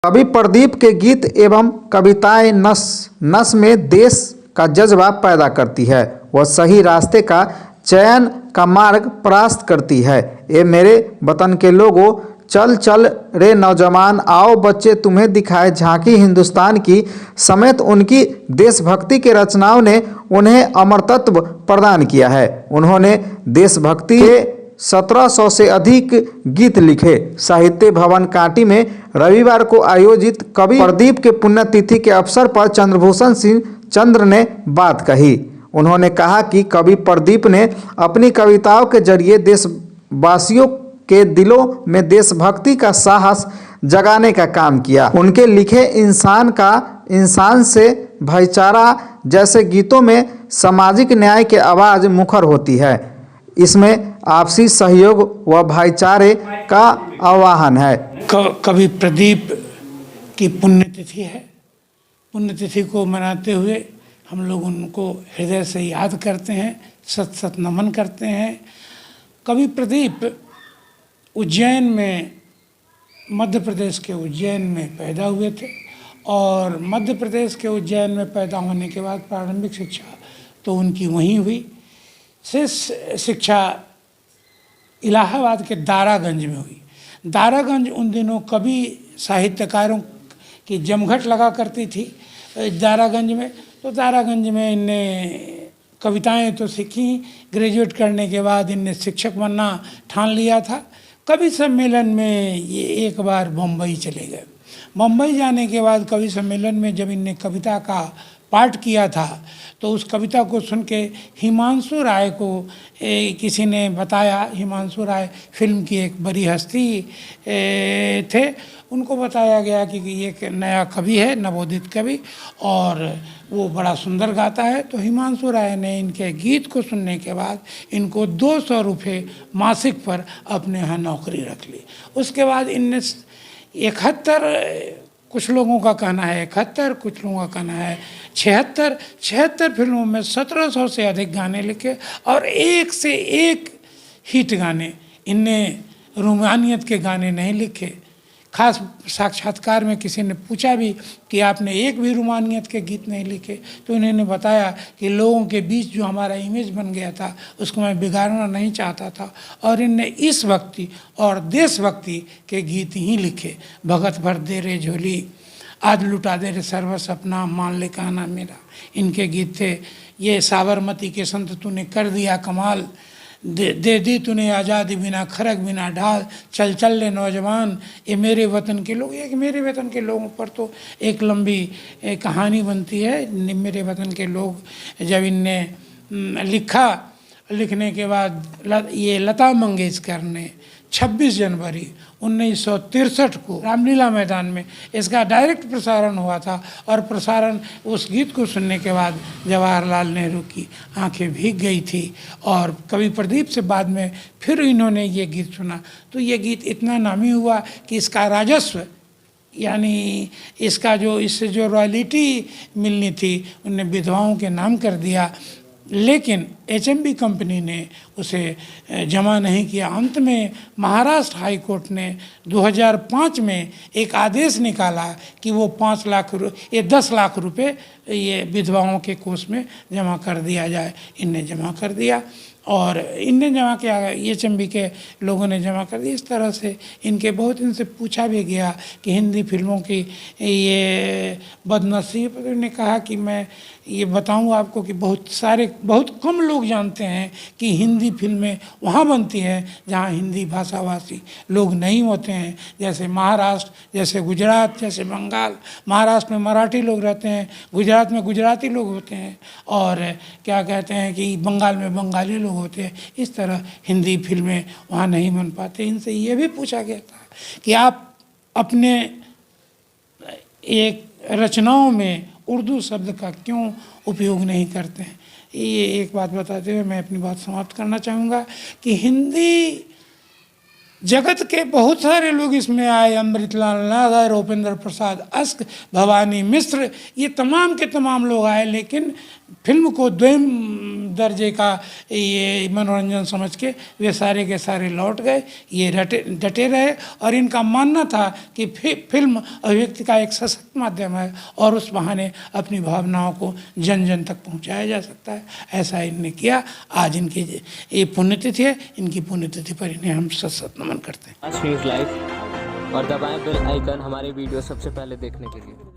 कवि प्रदीप के गीत एवं कविताएं नस नस में देश का जज्बा पैदा करती है। वह सही रास्ते का चयन का मार्ग प्रशस्त करती है। ये मेरे वतन के लोगों, चल चल रे नौजवान, आओ बच्चे तुम्हें दिखाए झांकी हिंदुस्तान की समेत उनकी देशभक्ति के रचनाओं ने उन्हें अमरत्व प्रदान किया है। उन्होंने देशभक्ति के 1700 से अधिक गीत लिखे। साहित्य भवन कांटी में रविवार को आयोजित कवि प्रदीप के पुण्यतिथि के अवसर पर चंद्रभूषण सिंह चंद्र ने बात कही। उन्होंने कहा कि कवि प्रदीप ने अपनी कविताओं के जरिए देशवासियों के दिलों में देशभक्ति का साहस जगाने का काम किया। उनके लिखे इंसान से भाईचारा जैसे गीतों में सामाजिक न्याय की आवाज़ मुखर होती है। इसमें आपसी सहयोग व भाईचारे का आह्वान है। कवि प्रदीप की पुण्यतिथि है। पुण्यतिथि को मनाते हुए हम लोग उनको हृदय से याद करते हैं, सत सत नमन करते हैं। कवि प्रदीप उज्जैन में, मध्य प्रदेश के उज्जैन में पैदा हुए थे और मध्य प्रदेश के उज्जैन में पैदा होने के बाद प्रारंभिक शिक्षा तो उनकी वहीं हुई। शेष शिक्षा इलाहाबाद के दारागंज में हुई। दारागंज उन दिनों कवि साहित्यकारों की जमघट लगा करती थी दारागंज में। तो दारागंज में इनने कविताएं तो सीखी। ग्रेजुएट करने के बाद इनने शिक्षक बनना ठान लिया था। कवि सम्मेलन में ये एक बार बम्बई चले गए। बम्बई जाने के बाद कवि सम्मेलन में जब इनने कविता का पाठ किया था तो उस कविता को सुन के हिमांशु राय को किसी ने बताया। हिमांशु राय फिल्म की एक बड़ी हस्ती थे। उनको बताया गया कि ये एक नया कवि है, नवोदित कवि, और वो बड़ा सुंदर गाता है। तो हिमांशु राय ने इनके गीत को सुनने के बाद इनको 200 रुपये मासिक पर अपने यहाँ नौकरी रख ली। उसके बाद इनने 71, कुछ लोगों का कहना है 71, कुछ लोगों का कहना है 76 फिल्मों में 1700 से अधिक गाने लिखे और एक से एक हिट गाने। इनने रूमानियत के गाने नहीं लिखे। खास साक्षात्कार में किसी ने पूछा भी कि आपने एक भी रूमानियत के गीत नहीं लिखे, तो इन्होंने बताया कि लोगों के बीच जो हमारा इमेज बन गया था उसको मैं बिगाड़ना नहीं चाहता था और इनने इस भक्ति और देशभक्ति के गीत ही लिखे। भगत भर दे रे झोली, आज लुटा दे रे सर्वस्व अपना, मान ले कहना मेरा, इनके गीत थे। ये साबरमती के संत तूने कर दिया कमाल, दे दी तूने आज़ादी बिना खरक बिना ढाल, चल चल ले नौजवान, ये मेरे वतन के लोग। एक मेरे वतन के लोगों पर तो एक लंबी कहानी बनती है। मेरे वतन के लोग जब इनने लिखा, लिखने के बाद ये लता मंगेशकर ने 26 जनवरी 1963 को रामलीला मैदान में इसका डायरेक्ट प्रसारण हुआ था और प्रसारण उस गीत को सुनने के बाद जवाहरलाल नेहरू की आंखें भीग गई थी। और कवि प्रदीप से बाद में फिर इन्होंने ये गीत सुना तो ये गीत इतना नामी हुआ कि इसका राजस्व, यानी इसका जो इससे जो रॉयल्टी मिलनी थी उनने विधवाओं के नाम कर दिया। लेकिन HMB कंपनी ने उसे जमा नहीं किया। अंत में महाराष्ट्र हाई कोर्ट ने 2005 में एक आदेश निकाला कि वो 10 लाख रुपए ये विधवाओं के कोष में जमा कर दिया जाए। इनने जमा कर दिया और इनने जमा किया, HMB के लोगों ने जमा कर दिया। इस तरह से इनके बहुत इनसे पूछा भी गया कि हिंदी फिल्मों की ये बदनसीब, ने कहा कि मैं ये बताऊं आपको कि बहुत कम लोग जानते हैं कि हिंदी फिल्में वहाँ बनती हैं जहाँ हिंदी भाषाभाषी लोग नहीं होते हैं। जैसे महाराष्ट्र, जैसे गुजरात, जैसे बंगाल। महाराष्ट्र में मराठी लोग रहते हैं, गुजरात में गुजराती लोग होते हैं और क्या कहते हैं कि बंगाल में बंगाली लोग होते हैं। इस तरह हिंदी फिल्में वहाँ नहीं बन पाते। इनसे ये भी पूछा गया था कि आप अपने एक रचनाओं में उर्दू शब्द का क्यों उपयोग नहीं करते हैं। ये एक बात बताते हुए मैं अपनी बात समाप्त करना चाहूँगा कि हिंदी जगत के बहुत सारे लोग इसमें आए। अमृतलाल नागर, उपेंद्र प्रसाद अस्क, भवानी मिश्र, ये तमाम के तमाम लोग आए, लेकिन फिल्म को द्वैम दर्जे का ये मनोरंजन समझ के वे सारे के सारे लौट गए। ये डटे रहे और इनका मानना था कि फिल्म अभिव्यक्ति का एक सशक्त माध्यम है और उस बहाने अपनी भावनाओं को जन जन तक पहुंचाया जा सकता है। ऐसा इन्होंने किया। आज इनकी ये पुण्यतिथि है। इनकी पुण्यतिथि पर इन्हें हम सत नमन करते हैं। न्यूज़ लाइव और दबाएं बेल आइकन हमारे वीडियो सबसे पहले देखने के लिए।